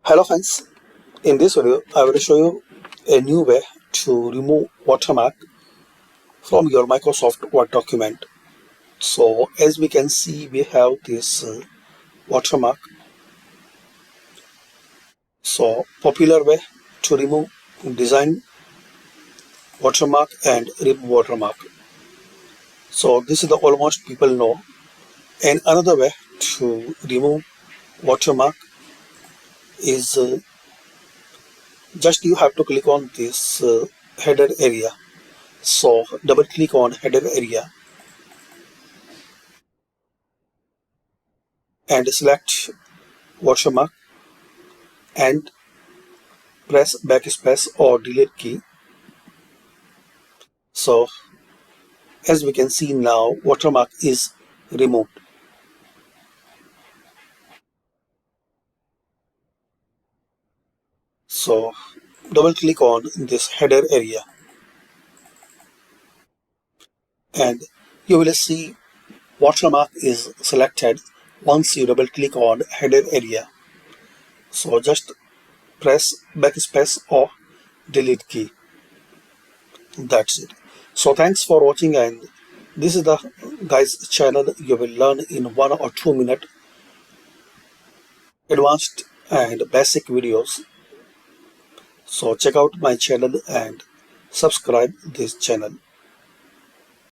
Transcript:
Hello friends, in this video I will show you a new way to remove watermark from your Microsoft Word document. So as we can see, we have this watermark. So popular way to remove design watermark and remove watermark. So this is the almost people know. And another way to remove watermark is just you have to click on this header area. So double click on header area and select watermark and press backspace or delete key. So as we can see now, watermark is removed. So double click on this header area and you will see watermark is selected once you double click on header area. So just press backspace or delete key. That's it. So thanks for watching, and this is the guys channel. You will learn in 1 or 2 minute advanced and basic videos. So check out my channel and subscribe this channel.